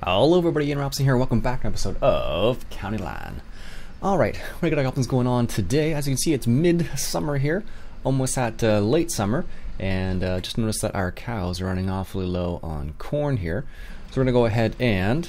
Hello everybody, Iain Robson here. Welcome back to an episode of County Line. Alright, we got a couple things going on today. As you can see, it's mid-summer here, almost at late summer, and just noticed that our cows are running awfully low on corn here. So we're going to go ahead and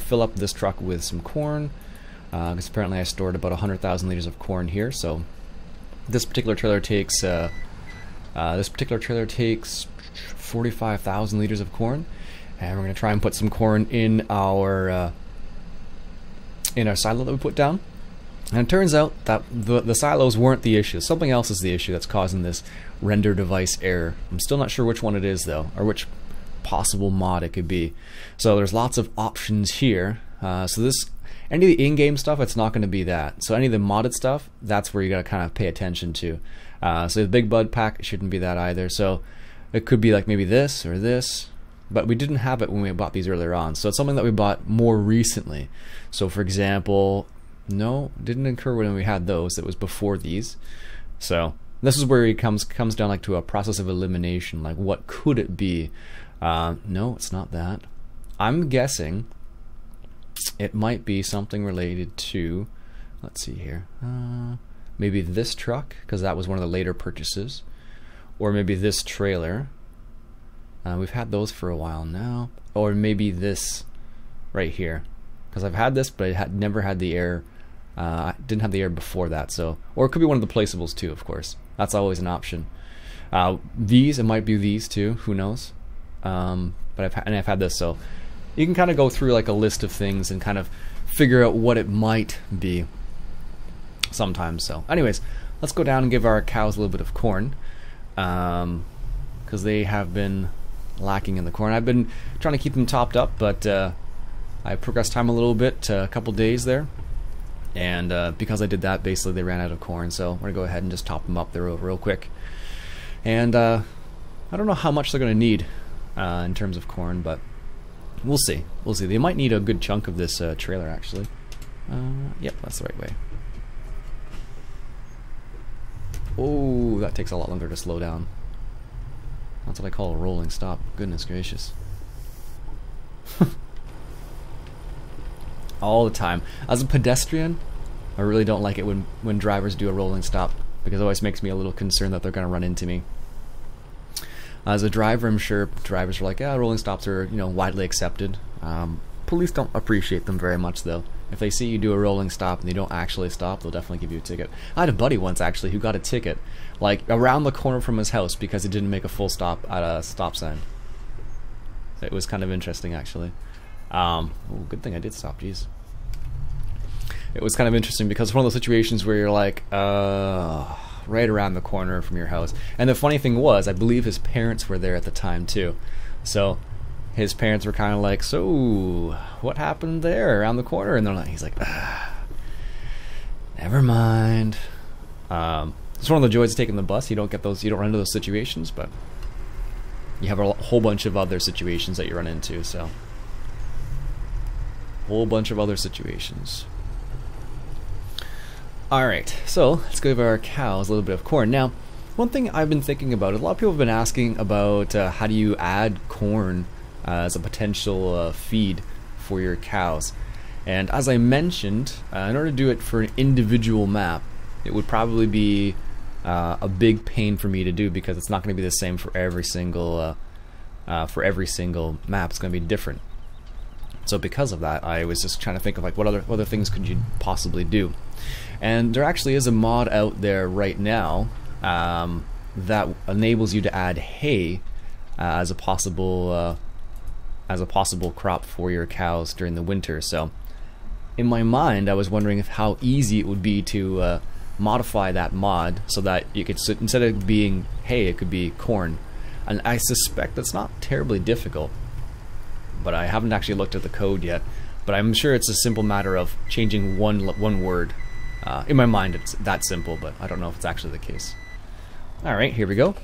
fill up this truck with some corn, because apparently I stored about 100,000 liters of corn here. So this particular trailer takes 45,000 liters of corn. And we're going to try and put some corn in our silo that we put down. And it turns out that the silos weren't the issue. Something else is the issue that's causing this render device error. I'm still not sure which one it is though, or which possible mod it could be. So there's lots of options here. So any of the in-game stuff, it's not going to be that. So any of the modded stuff, that's where you got to kind of pay attention to. So the Big Bud pack, it shouldn't be that either. So it could be like maybe this or this. But we didn't have it when we bought these earlier on, so it's something that we bought more recently. So for example, no, didn't occur when we had those. It was before these. So this is where it comes down like to a process of elimination. Like, what could it be? No, it's not that. I'm guessing it might be something related to, let's see here, maybe this truck, because that was one of the later purchases, or maybe this trailer. We've had those for a while now, or maybe this right here, because I've had this, but I had never had the air. I didn't have the air before that, so, or it could be one of the placeables too. Of course, that's always an option. It might be these too. Who knows? But I've had this, so you can kind of go through like a list of things and kind of figure out what it might be. Sometimes. So, anyways, let's go down and give our cows a little bit of corn, because they have been lacking in the corn. I've been trying to keep them topped up, but I progressed time a little bit, a couple days there, and because I did that, basically they ran out of corn. So we're gonna go ahead and just top them up there real quick. And I don't know how much they're gonna need in terms of corn, but we'll see. We'll see. They might need a good chunk of this trailer, actually. Yep, that's the right way. Oh, that takes a lot longer to slow down. That's what I call a rolling stop. Goodness gracious. All the time. As a pedestrian, I really don't like it when drivers do a rolling stop, because it always makes me a little concerned that they're going to run into me. As a driver, I'm sure drivers are like, yeah, rolling stops are, widely accepted. Police don't appreciate them very much though. If they see you do a rolling stop and you don't actually stop, they'll definitely give you a ticket. I had a buddy once actually who got a ticket like around the corner from his house because he didn't make a full stop at a stop sign. It was kind of interesting actually. Good thing I did stop, jeez. It was kind of interesting because it's one of those situations where you're like, right around the corner from your house. And the funny thing was, I believe his parents were there at the time too. So his parents were kind of like, so what happened there around the corner? And he's like, never mind. It's one of the joys of taking the bus. You don't run into those situations, but you have a whole bunch of other situations that you run into. So, whole bunch of other situations. All right, so let's give our cows a little bit of corn. Now, one thing I've been thinking about is a lot of people have been asking about how do you add corn as a potential feed for your cows. And as I mentioned, in order to do it for an individual map, it would probably be a big pain for me to do, because it's not going to be the same for every single map. It's going to be different. So because of that, I was just trying to think of like what other things could you possibly do. And there actually is a mod out there right now that enables you to add hay as a possible crop for your cows during the winter. So in my mind, I was wondering how easy it would be to modify that mod so that you could, instead of being hay, it could be corn. And I suspect that's not terribly difficult, but I haven't actually looked at the code yet. But I'm sure it's a simple matter of changing one word. In my mind, it's that simple, but I don't know if it's actually the case. All right, here we go.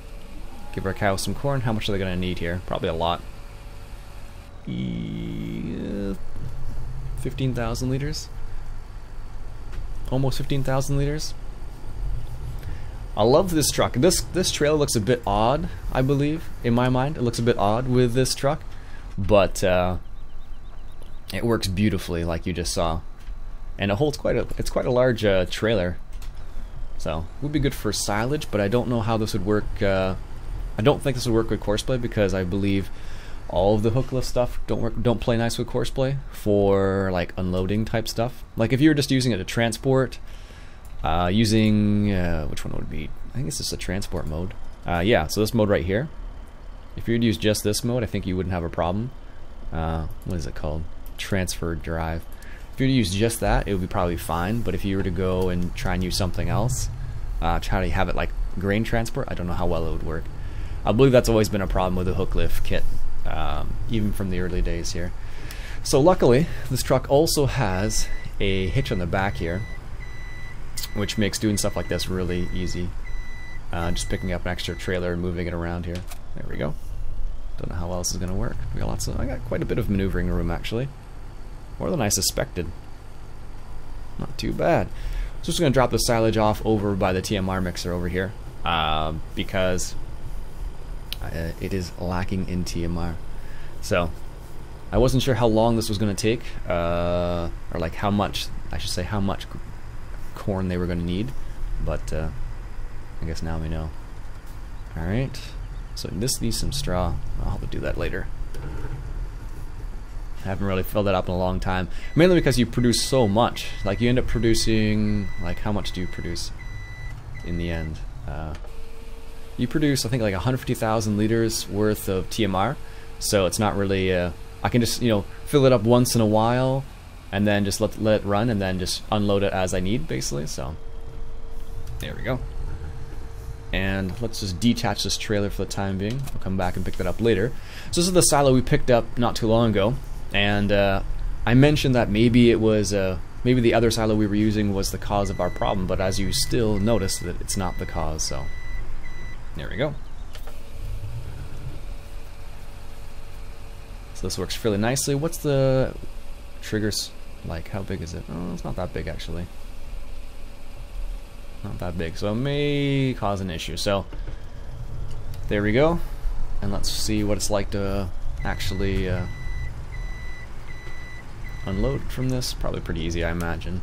Give our cows some corn. How much are they going to need here? Probably a lot. 15,000 liters. Almost 15,000 liters. I love this truck. This trailer looks a bit odd, I believe, in my mind. It looks a bit odd with this truck, but It works beautifully, like you just saw, and it holds it's quite a large trailer. So it would be good for silage, but I don't know how this would work. I don't think this would work with Courseplay because I believe all of the hook lift stuff don't play nice with Courseplay for like unloading type stuff. Like if you were just using it to transport, using which one would it be? I think it's just a transport mode. Yeah, so this mode right here. If you were to use just this mode, I think you wouldn't have a problem. What is it called? Transfer drive. If you were to use just that, it would be probably fine. But if you were to go and try and use something else, try to have it like grain transport, I don't know how well it would work. I believe that's always been a problem with the hook lift kit, even from the early days here. So luckily, this truck also has a hitch on the back here, which makes doing stuff like this really easy. Just picking up an extra trailer and moving it around here. There we go. Don't know how else is going to work. We got I got quite a bit of maneuvering room actually. More than I suspected. Not too bad. So just going to drop the silage off over by the TMR mixer over here, because it is lacking in TMR. So I wasn't sure how long this was going to take, or like how much, I should say how much corn they were going to need, but I guess now we know. Alright, so this needs some straw. I'll have to do that later. I haven't really filled that up in a long time, mainly because you produce so much. Like you end up producing, like how much do you produce in the end? You produce I think like 150,000 liters worth of TMR, so it's not really I can just, you know, fill it up once in a while and then just let it run and then just unload it as I need basically. So there we go. And let's just detach this trailer for the time being. We'll come back and pick that up later. So this is the silo we picked up not too long ago, and I mentioned that maybe it was maybe the other silo we were using was the cause of our problem, but as you still notice that it's not the cause. So there we go. So this works fairly nicely. What's the triggers like? How big is it? Oh, it's not that big actually. Not that big, so it may cause an issue. So there we go, and let's see what it's like to actually unload from this. Probably pretty easy, I imagine.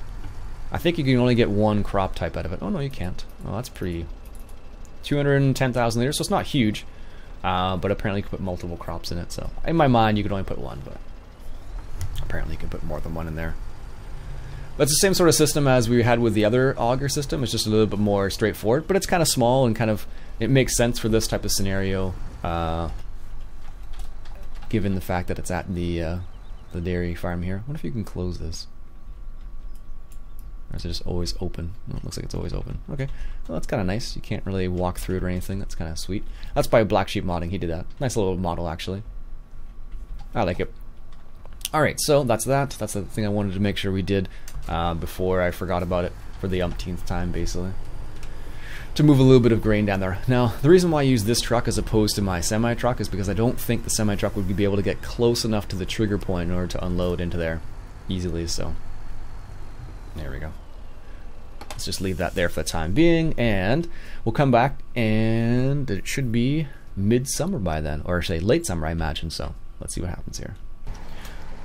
I think you can only get one crop type out of it. Oh no, you can't. Oh, that's pretty. 210,000 liters, so it's not huge, but apparently you can put multiple crops in it. So in my mind, you can only put one, but apparently you can put more than one in there. That's the same sort of system as we had with the other auger system. It's just a little bit more straightforward, but it's kind of small and kind of, it makes sense for this type of scenario, given the fact that it's at the dairy farm here. I wonder if you can close this, or is it just always open? No, it looks like it's always open. Okay, well that's kind of nice. You can't really walk through it or anything. That's kind of sweet. That's by Black Sheep Modding. He did that. Nice little model actually. I like it. All right, so that's that. That's the thing I wanted to make sure we did. Before I forgot about it for the umpteenth time, basically. To move a little bit of grain down there. Now, the reason why I use this truck as opposed to my semi-truck is because I don't think the semi-truck would be able to get close enough to the trigger point in order to unload into there easily, so there we go. Let's just leave that there for the time being, and we'll come back, and it should be mid-summer by then, or say late summer, I imagine, so let's see what happens here.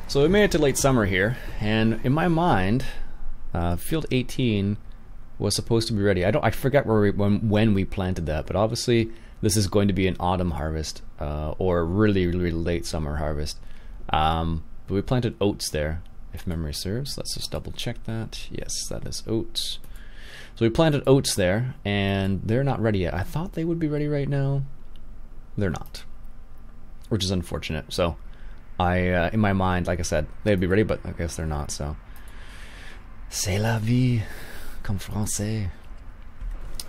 So we made it to late summer here, and in my mind, field 18 was supposed to be ready. I forget when we planted that, but obviously this is going to be an autumn harvest, or really late summer harvest. But we planted oats there, if memory serves. Let's just double check that. Yes, that is oats. So we planted oats there, and they're not ready yet. I thought they would be ready right now. They're not, which is unfortunate. So in my mind, like I said, they'd be ready, but I guess they're not, so. C'est la vie, comme français.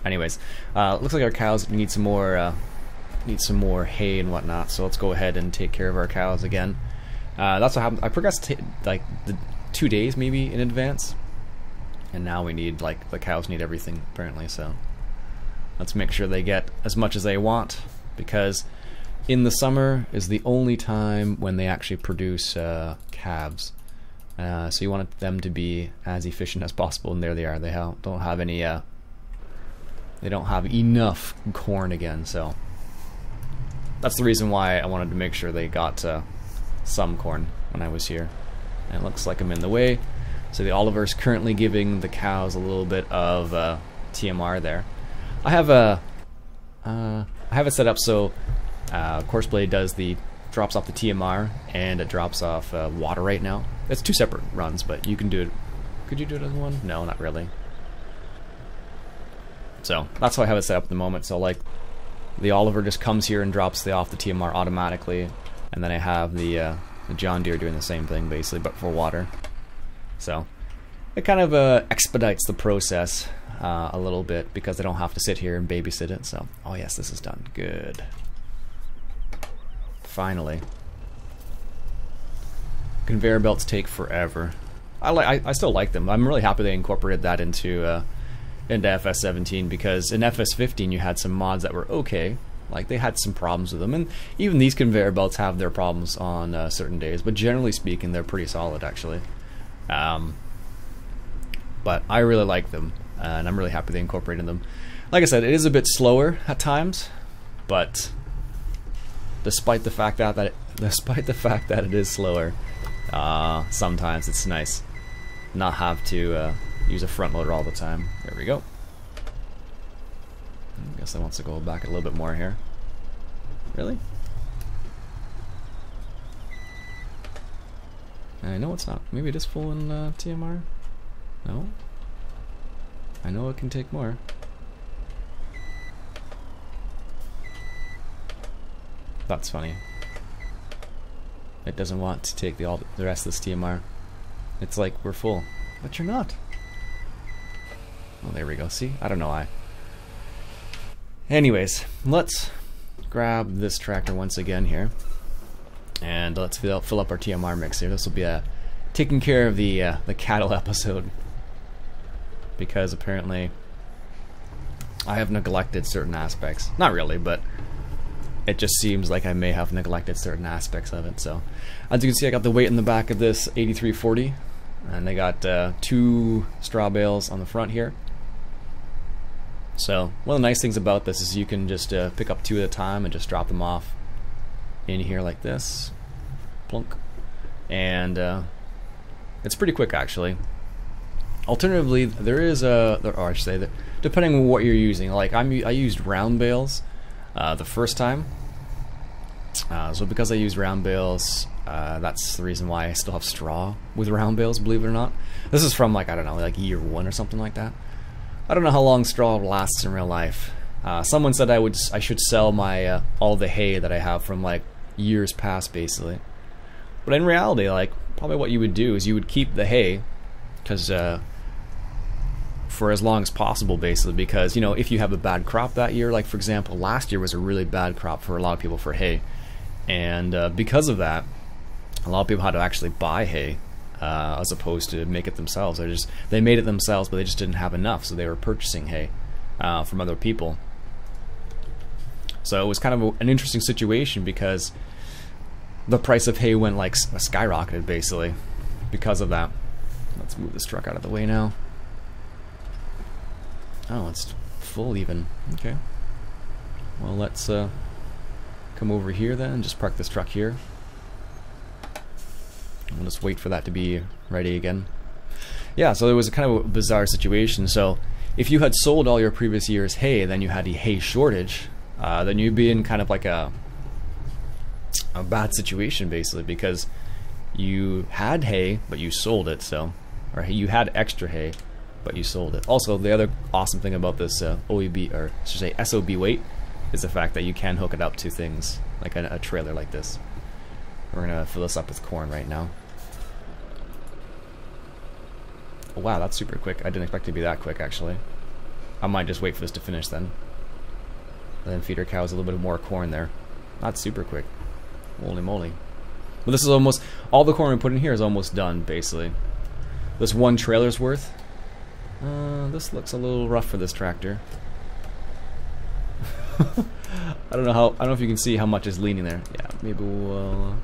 Anyways, looks like our cows need some more hay and whatnot, so let's go ahead and take care of our cows again. That's what happened. I progressed like the 2 days maybe in advance, and now we need, like, the cows need everything apparently, so let's make sure they get as much as they want, because in the summer is the only time when they actually produce calves. So you want them to be as efficient as possible, and there they are. They don't have any. They don't have enough corn again, so that's the reason why I wanted to make sure they got some corn when I was here. and it looks like I'm in the way. So the Oliver's currently giving the cows a little bit of TMR there. I have it set up so Course Blade drops off the TMR and it drops off water right now. It's two separate runs, but you can do it. Could you do it as one? No, not really. So that's how I have it set up at the moment. So like the Oliver just comes here and drops off the TMR automatically, and then I have the John Deere doing the same thing basically, but for water. So it kind of expedites the process a little bit because I don't have to sit here and babysit it. So, oh yes, this is done. Good. Finally. Conveyor belts take forever. I still like them. I'm really happy they incorporated that into FS17, because in FS15 you had some mods that were okay. Like they had some problems with them, and even these conveyor belts have their problems on certain days. But generally speaking, they're pretty solid actually. But I really like them, and I'm really happy they incorporated them. Like I said, it is a bit slower at times, but despite the fact that it is slower, sometimes it's nice not have to use a front loader all the time. There we go. I guess I want to go back a little bit more here. Really? I know it's not. Maybe it is full in TMR? No? I know it can take more. That's funny. It doesn't want to take the rest of this TMR. It's like, we're full. But you're not. Oh, there we go. See? I don't know why. Anyways, let's grab this tractor once again here. And let's fill up our TMR mix here. This will be taking care of the cattle episode. Because apparently I have neglected certain aspects. Not really, but it just seems like I may have neglected certain aspects of it. So, as you can see, I got the weight in the back of this 8340. And I got 2 straw bales on the front here. So one of the nice things about this is you can just pick up 2 at a time and just drop them off in here like this. Plunk. And it's pretty quick actually. Alternatively, there is or I should say that depending on what you're using, like I used round bales the first time. So because I used round bales, that's the reason why I still have straw with round bales, believe it or not. This is from like, I don't know, like year 1 or something like that. I don't know how long straw lasts in real life. Someone said I should sell my all the hay that I have from like years past basically. But in reality, like probably what you would do is you would keep the hay because for as long as possible basically, because you know, if you have a bad crop that year, like for example last year was a really bad crop for a lot of people for hay, and because of that a lot of people had to actually buy hay as opposed to make it themselves. They made it themselves, but they just didn't have enough, so they were purchasing hay from other people. So it was kind of an interesting situation because the price of hay went like skyrocketed basically because of that. Let's move this truck out of the way now. Oh, it's full even. Okay. Well, let's come over here then and just park this truck here. We'll just wait for that to be ready again. Yeah, so there was a kind of a bizarre situation. So if you had sold all your previous year's hay, then you had a hay shortage, then you'd be in kind of like a bad situation basically, because you had hay but you sold it, so, or you had extra hay but you sold it. Also, the other awesome thing about this OEB, or I should say SOB weight, is the fact that you can hook it up to things like a trailer like this. We're gonna fill this up with corn right now. Oh, wow, that's super quick. I didn't expect it to be that quick actually. I might just wait for this to finish then. And then feed our cows a little bit more corn there. That's super quick. Holy moly. But this is almost, all the corn we put in here is almost done basically. This one trailer's worth. This looks a little rough for this tractor. I don't know if you can see how much is leaning there. Yeah, maybe we'll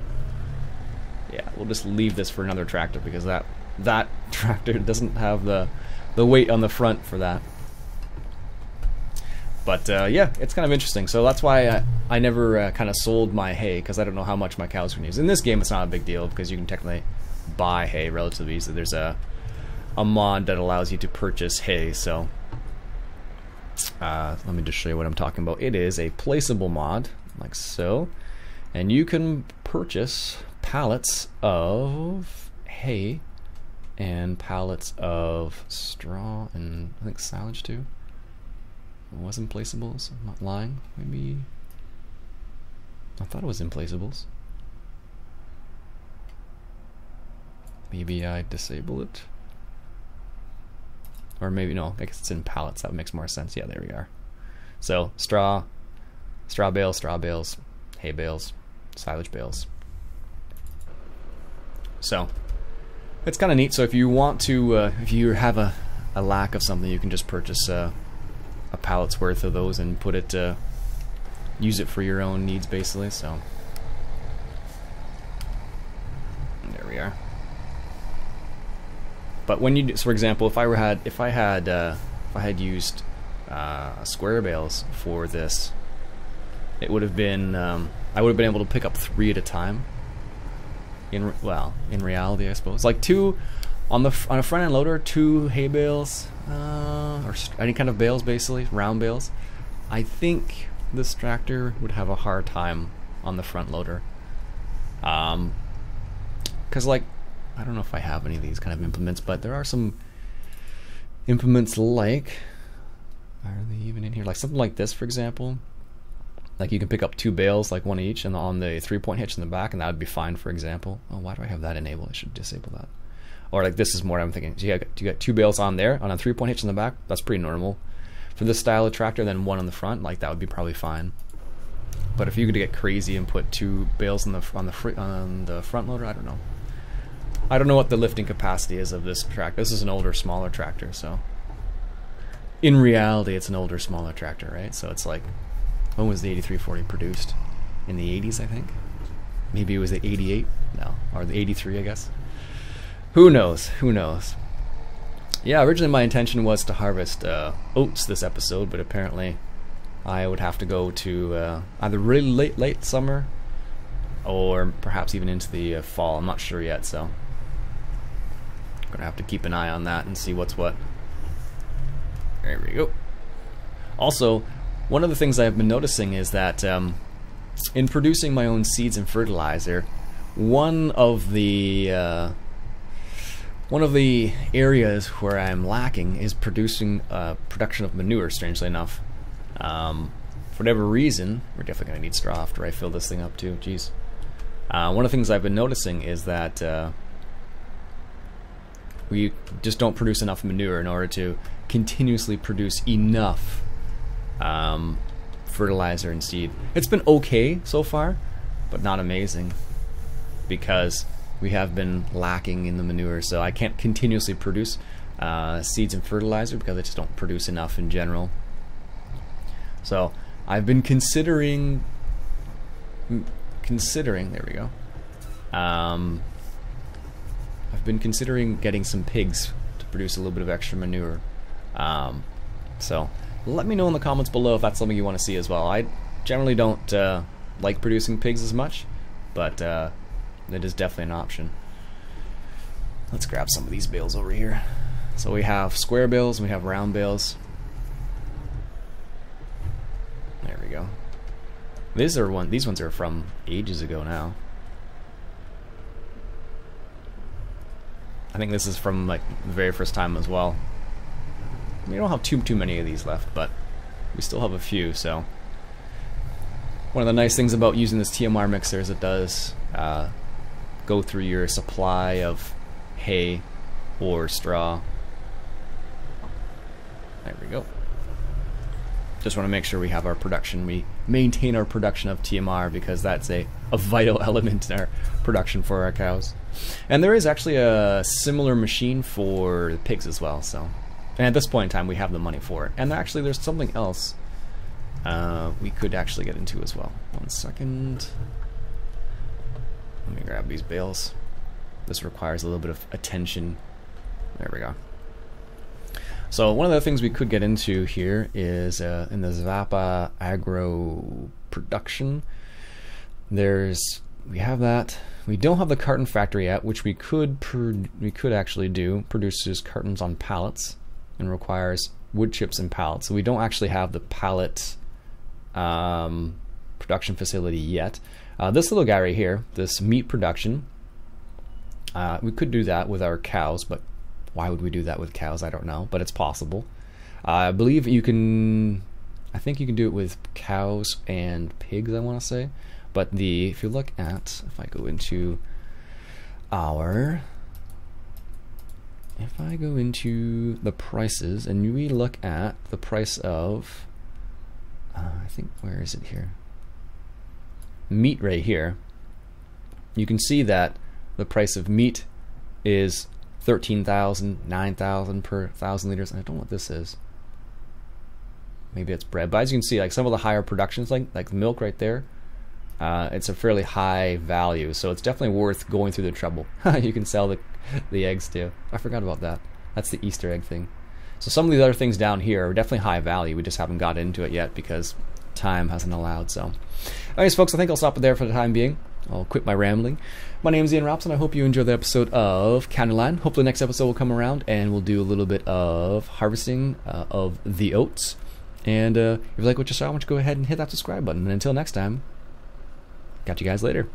just leave this for another tractor, because that tractor doesn't have the weight on the front for that. But yeah, it's kind of interesting. So that's why I never kind of sold my hay, because I don't know how much my cows can use. In this game, it's not a big deal because you can technically buy hay relatively easily. There's a mod that allows you to purchase hay, so let me just show you what I'm talking about. It is a placeable mod, like so, and you can purchase pallets of hay and pallets of straw and I think silage too. It wasn't placeables, I'm not lying. Maybe I thought it was in placeables. Maybe I disable it. Or maybe, no, I guess it's in pallets. That makes more sense. Yeah, there we are. So, straw bales, hay bales, silage bales. So, it's kind of neat. So if you want to, if you have a lack of something, you can just purchase a pallet's worth of those and put it, use it for your own needs, basically. So, there we are. But when you do, so for example, if I had used square bales for this, it would have been I would have been able to pick up 3 at a time. In reality, I suppose, like 2 on a front end loader, 2 hay bales or any kind of bales, basically round bales. I think this tractor would have a hard time on the front loader, because like, I don't know if I have any of these kind of implements, but there are some implements like, are they even in here? Like something like this, for example. Like you can pick up 2 bales, like 1 each, and on the 3-point hitch in the back, and that would be fine, for example. Oh, why do I have that enabled? I should disable that. Or like this is more what I'm thinking. So you got 2 bales on there, on a 3-point hitch in the back. That's pretty normal. For this style of tractor, then 1 on the front, like that would be probably fine. But if you could get crazy and put 2 bales on the front loader, I don't know. I don't know what the lifting capacity is of this tractor. This is an older, smaller tractor, so in reality, it's an older, smaller tractor, right? So it's like, when was the 8340 produced? In the 80s, I think. Maybe it was the 88, no, or the 83, I guess. Who knows? Who knows? Yeah, originally my intention was to harvest oats this episode, but apparently I would have to go to either really late summer or perhaps even into the fall. I'm not sure yet, so I'm gonna have to keep an eye on that and see what's what. There we go. Also, one of the things I've been noticing is that in producing my own seeds and fertilizer, one of the areas where I'm lacking is production of manure, strangely enough. For whatever reason, we're definitely going to need straw after I fill this thing up too, jeez. One of the things I've been noticing is that we just don't produce enough manure in order to continuously produce enough fertilizer and seed. It's been okay so far, but not amazing, because we have been lacking in the manure, so I can't continuously produce seeds and fertilizer because I just don't produce enough in general. So I've been considering, there we go. I've been considering getting some pigs to produce a little bit of extra manure. So let me know in the comments below if that's something you want to see as well. I generally don't like producing pigs as much, but it is definitely an option. Let's grab some of these bales over here. So we have square bales and we have round bales. There we go. These ones are from ages ago now. I think this is from like the very first time as well. We don't have too many of these left, but we still have a few. So one of the nice things about using this TMR mixer is it does go through your supply of hay or straw. There we go. Just want to make sure we have our production, we maintain our production of TMR, because that's a vital element in our production for our cows. And there is actually a similar machine for the pigs as well, so, and at this point in time we have the money for it. And actually there's something else we could actually get into as well. 1 second. Let me grab these bales. This requires a little bit of attention. There we go. So one of the things we could get into here is in the Zappa agro production. We have that. We don't have the carton factory yet, which we could actually do. Produces cartons on pallets and requires wood chips and pallets. So we don't actually have the pallet production facility yet. This little guy right here, this meat production, we could do that with our cows, but why would we do that with cows? I don't know, but it's possible. I believe you can, I think you can do it with cows and pigs, I want to say. But if you look at, if I go into the prices and we look at the price of, I think, where is it here? Meat right here. You can see that the price of meat is 13,000, 9,000 per 1,000 liters. I don't know what this is. Maybe it's bread. But as you can see, like some of the higher productions, like the milk right there, it's a fairly high value, so it's definitely worth going through the trouble. You can sell the eggs too. I forgot about that. That's the Easter egg thing. So some of these other things down here are definitely high value. We just haven't got into it yet because time hasn't allowed. So, anyways, folks, I think I'll stop it there for the time being. I'll quit my rambling. My name is Iain Robson. I hope you enjoyed the episode of Counterline. Hopefully, next episode will come around and we'll do a little bit of harvesting of the oats. And if you like what you saw, why don't you go ahead and hit that subscribe button. And until next time, catch you guys later.